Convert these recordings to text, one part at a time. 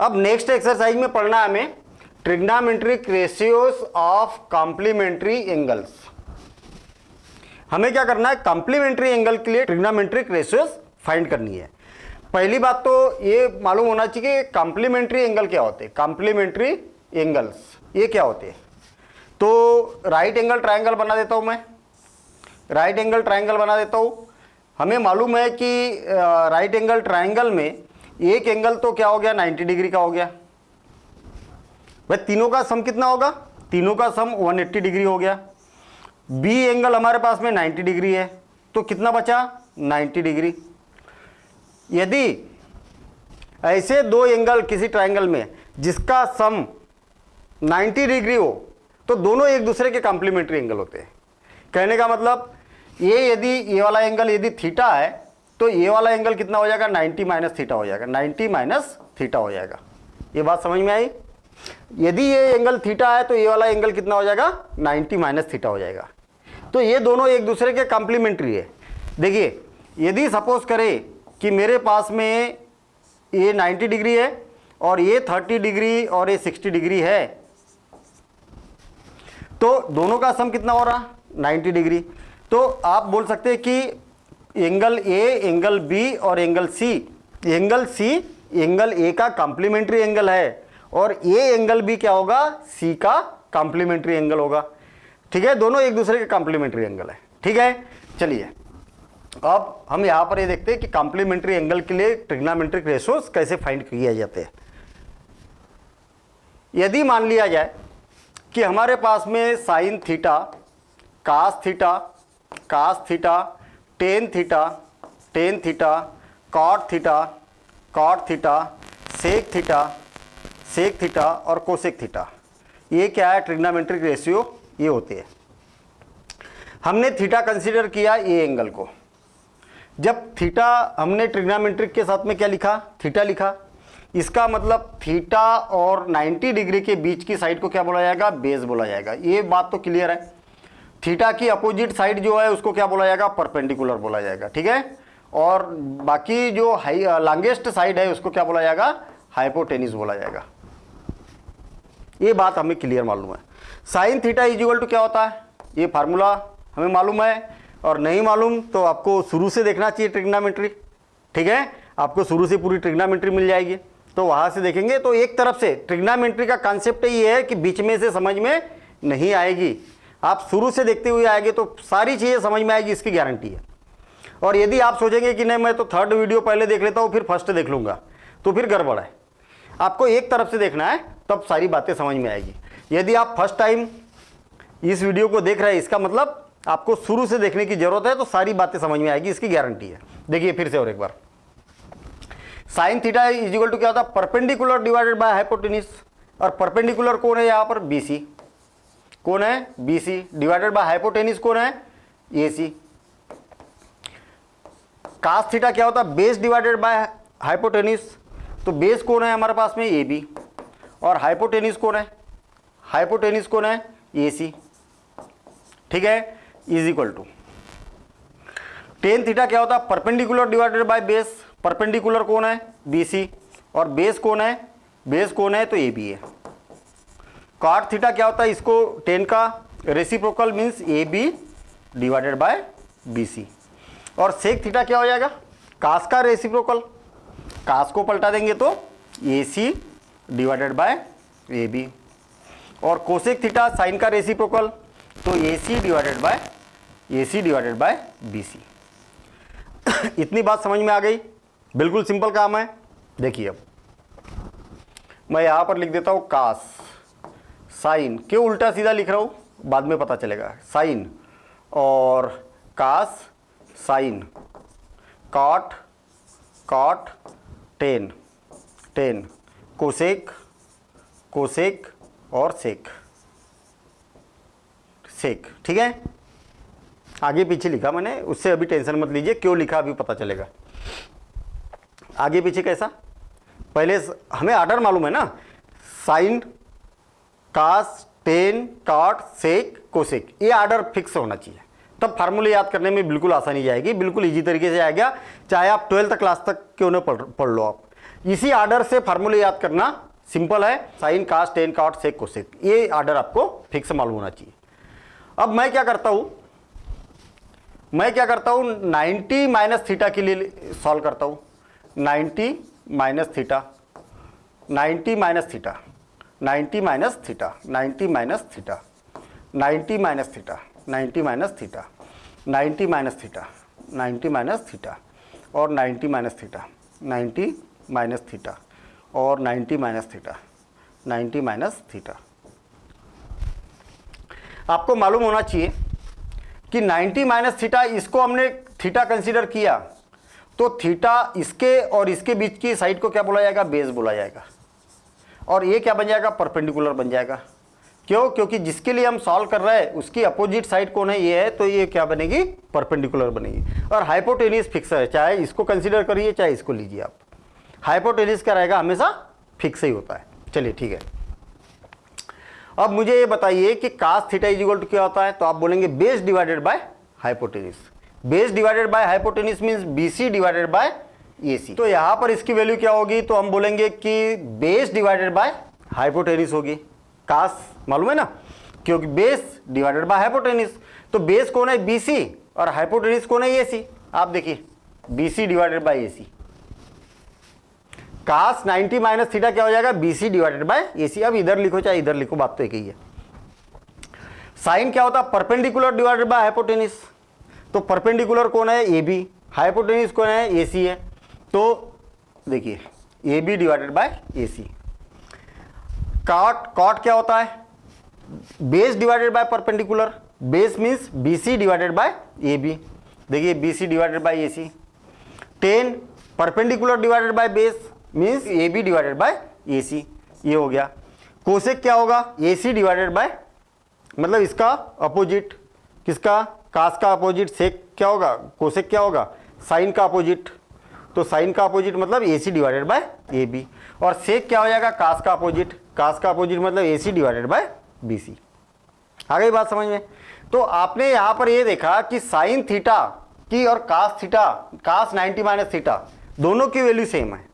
अब next exercise में पढ़ना है हमें trigonometric ratios of complementary angles. हमें क्या करना है, कॉम्प्लीमेंट्री एंगल के लिए ट्रिग्नोमेट्रिक रेशियोज फाइंड करनी है। पहली बात तो ये मालूम होना चाहिए कि कॉम्प्लीमेंट्री एंगल क्या होते हैं। कॉम्प्लीमेंट्री एंगल्स ये क्या होते हैं? तो राइट एंगल ट्रायंगल बना देता हूं मैं, राइट एंगल ट्रायंगल बना देता हूं। हमें मालूम है कि राइट एंगल ट्रायंगल में एक एंगल तो क्या हो गया, 90 डिग्री का हो गया। भाई तीनों का सम कितना होगा, तीनों का सम 180 डिग्री हो गया। बी एंगल हमारे पास में 90 डिग्री है, तो कितना बचा, 90 डिग्री। यदि ऐसे दो एंगल किसी ट्रायंगल में जिसका सम 90 डिग्री हो तो दोनों एक दूसरे के कॉम्प्लीमेंट्री एंगल होते हैं। कहने का मतलब ये वाला एंगल यदि थीटा है तो ये वाला एंगल कितना हो जाएगा, 90 माइनस थीटा हो जाएगा, 90 माइनस थीटा हो जाएगा। ये बात समझ में आई? यदि ये एंगल थीटा है तो ये वाला एंगल कितना हो जाएगा, 90 माइनस थीटा हो जाएगा। तो ये दोनों एक दूसरे के कॉम्प्लीमेंट्री है। देखिए यदि सपोज करें कि मेरे पास में ये 90 डिग्री है और ये 30 डिग्री और ये 60 डिग्री है, तो दोनों का सम कितना हो रहा, 90 डिग्री। तो आप बोल सकते हैं कि एंगल ए, एंगल बी और एंगल सी, एंगल ए का कॉम्प्लीमेंट्री एंगल है और ये एंगल भी क्या होगा, सी का कॉम्प्लीमेंट्री एंगल होगा। ठीक है, दोनों एक दूसरे के कॉम्प्लीमेंट्री एंगल है। ठीक है, चलिए अब हम यहां पर ये देखते हैं कि कॉम्प्लीमेंट्री एंगल के लिए ट्रिग्नोमेट्रिक रेशियोज कैसे फाइंड किए जाते हैं। यदि मान लिया जाए कि हमारे पास में sine theta, cos theta, tan theta, cot theta, sec theta और कोसेक थीटा, ये क्या है, ट्रिग्नोमेट्रिक रेशियो ये होते हैं। हमने थीटा कंसीडर किया ये एंगल को। जब थीटा हमने ट्रिग्नोमेट्रिक के साथ में क्या लिखा, थीटा लिखा, इसका मतलब थीटा और 90 डिग्री के बीच की साइड को क्या बोला जाएगा, बेस बोला जाएगा। ये बात तो क्लियर है। थीटा की अपोजिट साइड जो है उसको क्या बोला जाएगा, परपेंडिकुलर बोला जाएगा। ठीक है, और बाकी जो लॉन्गेस्ट साइड है उसको क्या बोला जाएगा, हाइपोटेनिस बोला जाएगा। ये बात हमें क्लियर मालूम है। Sine theta is equal to क्या होता है, ये फार्मूला हमें मालूम है, और नहीं मालूम तो आपको शुरू से देखना चाहिए ट्रिग्नोमेट्री। ठीक है, आपको शुरू से पूरी ट्रिग्नोमेट्री मिल जाएगी, तो वहां से देखेंगे। तो एक तरफ से ट्रिग्नोमेट्री का कॉन्सेप्ट ये है कि बीच में से समझ में नहीं आएगी, आप शुरू से देखते हुए आएंगे तो सारी चीज़ें समझ में आएगी, इसकी गारंटी है। और यदि आप सोचेंगे कि नहीं मैं तो थर्ड वीडियो पहले देख लेता हूँ फिर फर्स्ट देख लूँगा, तो फिर गड़बड़ है। आपको एक तरफ से देखना है तब सारी बातें समझ में आएगी। यदि आप फर्स्ट टाइम इस वीडियो को देख रहे हैं, इसका मतलब आपको शुरू से देखने की जरूरत है, तो सारी बातें समझ में आएगी, इसकी गारंटी है। देखिए फिर से और एक बार, sine theta is equal to क्या होता है, परपेंडिकुलर डिवाइडेड बाय हाइपोटेनिस। और परपेंडिकुलर कौन है यहाँ पर, बीसी। कौन है, बीसी, डिवाइडेड बाय हाइपोटेनिस कौन है, एसी। कास थीटा क्या होता है, बेस डिवाइडेड बाय हाइपोटेनिस। तो बेस कौन है हमारे पास में, ए बी, और हाइपोटेनिस कौन है, ए सी। ठीक है, is equal to tan theta क्या होता है, perpendicular divided by base. Perpendicular कौन है, बी सी, और बेस कौन है, तो ए बी है। कॉट थीटा क्या होता है, इसको टेन का reciprocal means A B divided by B C. और सेक थीटा क्या हो जाएगा, कास का रेसिप्रोकल, कास को पलटा देंगे तो A C divided by A B. और कोसेक थीटा साइन का रेसिप्रोकल, तो A C divided by B C. इतनी बात समझ में आ गई, बिल्कुल सिंपल काम है। देखिए अब मैं यहां पर लिख देता हूं कास, साइन, क्यों उल्टा सीधा लिख रहा हूं बाद में पता चलेगा, साइन और कास, साइन, कॉट, टेन, कोसेक और सेक। ठीक है, आगे पीछे लिखा मैंने, उससे अभी टेंशन मत लीजिए, क्यों लिखा अभी पता चलेगा। आगे पीछे कैसा, पहले हमें ऑर्डर मालूम है ना, साइन, कास, टेन, कॉट, सेक, कोसेक, ये ऑर्डर फिक्स होना चाहिए, तब फार्मूले याद करने में बिल्कुल आसानी जाएगी, बिल्कुल इजी तरीके से आएगा। चाहे आप 12th क्लास तक क्यों ना पढ़ लो आप, इसी आर्डर से फार्मूले याद करना सिंपल है, साइन, कास, टेन, कॉट, सेक, कोसेक, ये आर्डर आपको फिक्स मालूम होना चाहिए। अब मैं क्या करता हूं 90 माइनस थीटा के लिए सॉल्व करता हूं। 90 minus theta, 90 minus theta, 90 minus theta, 90 minus theta, 90 minus theta, 90 minus theta, 90 minus theta, 90 minus theta और 90 माइनस थीटा, 90 माइनस थीटा और 90 माइनस थीटा, 90 माइनस थीटा। आपको मालूम होना चाहिए कि 90 माइनस थीटा, इसको हमने थीटा कंसीडर किया तो थीटा इसके और इसके बीच की साइड को क्या बोला जाएगा, बेस बोला जाएगा, और ये क्या बन जाएगा, परपेंडिकुलर बन जाएगा। क्यों? क्योंकि जिसके लिए हम सॉल्व कर रहे हैं उसकी अपोजिट साइड कौन है, ये है, तो ये क्या बनेगी, परपेंडिकुलर बनेगी। और हाइपोटेन्यूज फिक्स है, चाहे इसको कंसीडर करिए चाहे इसको लीजिए आप, हाइपोटेन्यूज क्या रहेगा, हमेशा फिक्स ही होता है। चलिए ठीक है। अब मुझे ये बताइए कि cos theta is equal to क्या होता है, तो आप बोलेंगे base divided by hypotenuse. Base divided by hypotenuse means BC divided by AC. तो यहां पर इसकी वैल्यू क्या होगी, तो हम बोलेंगे कि बेस डिवाइडेड बाय हाइपोटेन्यूज होगी। कास मालूम है ना, क्योंकि बेस डिवाइडेड बाय हाइपोटेन्यूज, तो बेस कौन है, बीसी, और हाइपोटेन्यूज कौन है, एसी। आप देखिए BC divided by AC, cos 90 minus theta क्या हो जाएगा, बीसी डिवाइडेड बाय एसी। अब इधर लिखो चाहे इधर लिखो, बात तो एक ही है। साइन क्या होता है, परपेंडिकुलर डिवाइडेड बाय हाइपोटेन्यूज, तो परपेंडिकुलर कौन है, ए बी, हाइपोटेन्यूज कौन है, ए सी है, तो देखिए A B divided by A C. Cot क्या होता है, base divided by perpendicular, base means B C divided by A B, देखिए B C divided by A C. Tan perpendicular divided by base means A B divided by A C, ये हो गया। Cosec क्या होगा, ए C divided bye, मतलब इसका opposite, किसका, कास का अपोजिट, सेक क्या होगा, कोसेक क्या होगा, साइन का अपोजिट, तो साइन का अपोजिट मतलब A C divided by A B, और सेक क्या हो जाएगा, कास का अपोजिट, कास का अपोजिट मतलब A C divided by B C. आ गई बात समझ में। तो आपने यहां पर ये देखा कि साइन थीटा की और कास थीटा, कास 90 माइनस थीटा, दोनों की वैल्यू सेम है।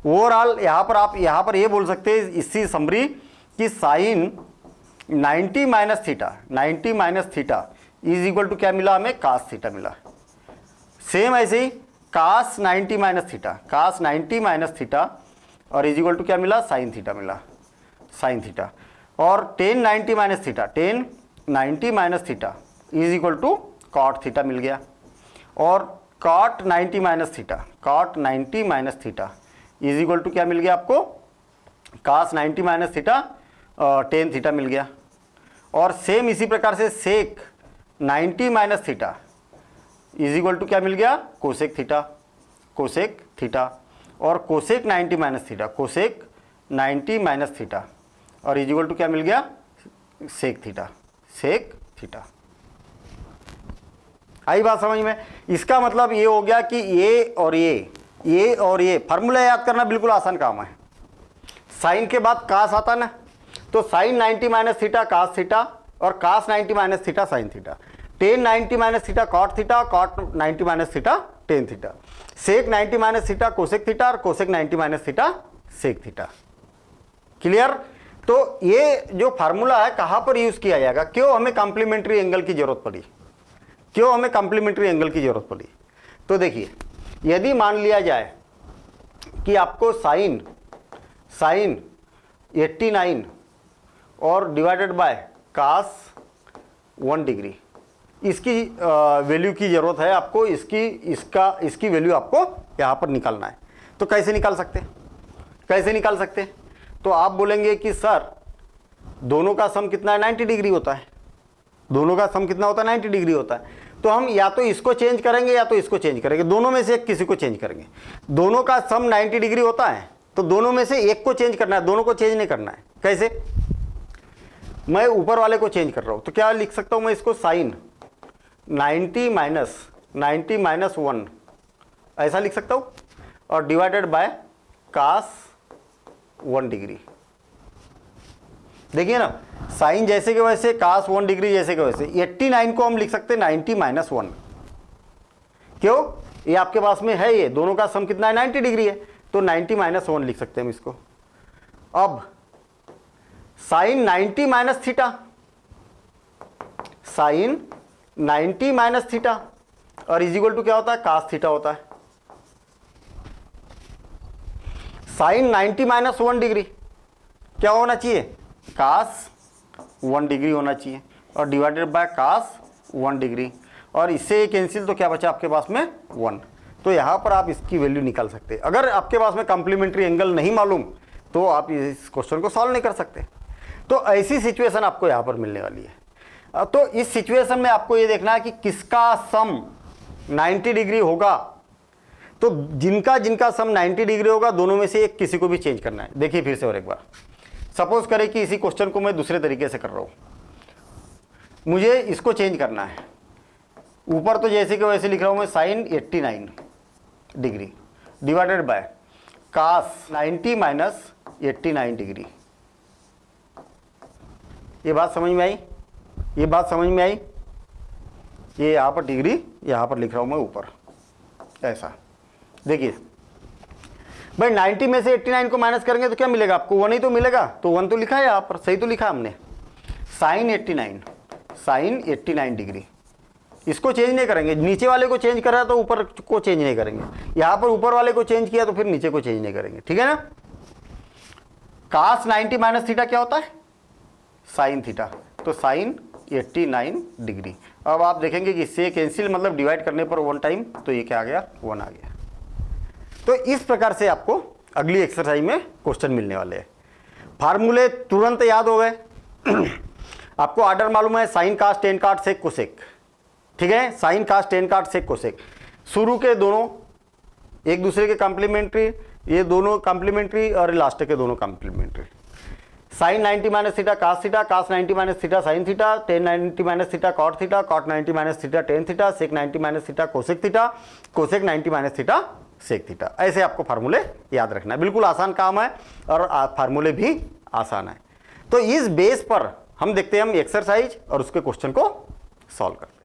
ओवरऑल यहां पर आप यहां पर ये बोल सकते हैं इसी समरी कि sine 90 minus theta, 90 minus theta is equal to क्या मिला हमें, कास थीटा मिला। सेम ऐसे ही cos 90 minus theta, cos 90 minus theta और इज इक्वल टू क्या मिला, साइन थीटा मिला, साइन थीटा। और tan 90 minus theta, tan 90 minus theta is equal to cot theta मिल गया। और cot 90 minus theta, cot 90 minus theta is equal to क्या मिल गया आपको, cos 90 minus theta tan theta मिल गया। और सेम इसी प्रकार से sec 90 minus theta is equal to क्या मिल गया, कोसेक थीटा, कोसेक थीटा। और cosec 90 minus theta, cosec 90 minus theta और इज इक्वल टू क्या मिल गया, सेक थीटा, सेक थीटा। आई बात समझ में। इसका मतलब ये हो गया कि ये और ये फार्मूला याद करना बिल्कुल आसान काम है। साइन के बाद कास आता ना, तो sine 90 minus theta cos theta और cos 90 minus theta sine theta, tan 90 minus theta cot theta, cot 90 minus theta tan theta, sec 90 minus theta cosec theta और cosec 90 minus theta sec theta. Clear. तो ये जो formula है कहां पर use किया जाएगा, क्यों हमें कॉम्प्लीमेंट्री एंगल की जरूरत पड़ी, क्यों हमें कॉम्प्लीमेंट्री एंगल की जरूरत पड़ी। तो देखिए यदि मान लिया जाए कि आपको साइन 89 और डिवाइडेड बाय कास 1 डिग्री, इसकी वैल्यू की जरूरत है आपको, इसकी वैल्यू आपको यहां पर निकालना है। तो कैसे निकाल सकते, तो आप बोलेंगे कि सर दोनों का सम कितना है, 90 डिग्री होता है, दोनों का सम कितना होता है, 90 डिग्री होता है। तो हम या तो इसको चेंज करेंगे या तो इसको चेंज करेंगे, दोनों में से एक किसी को चेंज करेंगे। दोनों का सम 90 डिग्री होता है तो दोनों में से एक को चेंज करना है, दोनों को चेंज नहीं करना है। कैसे, मैं ऊपर वाले को चेंज कर रहा हूं, तो क्या लिख सकता हूं मैं इसको, साइन 90 माइनस 1 ऐसा लिख सकता हूं, और डिवाइडेड बाय कास 1 डिग्री। देखिए ना, साइन जैसे के वैसे, कास 1 डिग्री जैसे के वैसे। 89 को हम लिख सकते हैं 90 माइनस 1, क्यों, ये आपके पास में है, ये दोनों का सम कितना है, 90 डिग्री है। तो 90 माइनस 1 लिख सकते हैं हम इसको। अब sine 90 minus theta, sine 90 minus theta और इज इक्वल टू क्या होता है, कास थीटा होता है। साइन 90 माइनस 1 डिग्री क्या होना चाहिए, कास 1 डिग्री होना चाहिए और डिवाइडेड बाय कास 1 डिग्री, और इससे कैंसिल तो क्या बचा आपके पास में 1। तो यहां पर आप इसकी वैल्यू निकाल सकते हैं। अगर आपके पास में कॉम्प्लीमेंट्री एंगल नहीं मालूम तो आप इस क्वेश्चन को सॉल्व नहीं कर सकते। तो ऐसी सिचुएशन आपको यहां पर मिलने वाली है। तो इस सिचुएशन में आपको ये देखना है कि किसका सम 90 डिग्री होगा। तो जिनका जिनका सम 90 डिग्री होगा दोनों में से एक किसी को भी चेंज करना है। देखिए फिर से और एक बार, सपोज करें कि इसी क्वेश्चन को मैं दूसरे तरीके से कर रहा हूं, मुझे इसको चेंज करना है। ऊपर तो जैसे कि वैसे लिख रहा हूं मैं, sine 89 degree divided by cos 90 minus 89 degree. ये बात समझ में आई, ये बात समझ में आई। ये यहां पर डिग्री यहां पर लिख रहा हूं मैं ऊपर, ऐसा देखिए भाई। 90 में से 89 को माइनस करेंगे तो क्या मिलेगा आपको, 1 ही तो मिलेगा। तो 1 तो लिखा है यहां पर, सही तो लिखा हमने। साइन 89 डिग्री, इसको चेंज नहीं करेंगे। नीचे वाले को चेंज करा तो ऊपर को चेंज नहीं करेंगे, यहां पर ऊपर वाले को चेंज किया तो फिर नीचे को चेंज नहीं करेंगे, ठीक है ना। कास 90 माइनस थीटा क्या होता है, साइन थीटा, तो साइन 89 डिग्री। अब आप देखेंगे कि इससे कैंसिल मतलब डिवाइड करने पर 1 टाइम, तो ये क्या आ गया, 1 आ गया। तो इस प्रकार से आपको अगली एक्सरसाइज में क्वेश्चन मिलने वाले हैं। फार्मूले तुरंत याद हो गए। आपको ऑर्डर मालूम है, साइन कास टेन काट सेक कोसेक, ठीक है। साइन कास टेन काट सेक कोसेक, शुरू के दोनों एक दूसरे के कॉम्प्लीमेंट्री, ये दोनों कॉम्प्लीमेंट्री और लास्ट के दोनों complementary. Sine 90 minus theta cos theta, cos 90 minus theta sine theta, tan 90 minus theta cot theta, cot 90 minus theta tan theta, sec 90 minus theta cosec theta, cosec 90 minus theta sec theta. ऐसे आपको फार्मूले याद रखना है। बिल्कुल आसान काम है और फार्मूले भी आसान है। तो इस बेस पर हम देखते हैं हम एक्सरसाइज और उसके क्वेश्चन को सॉल्व करते हैं।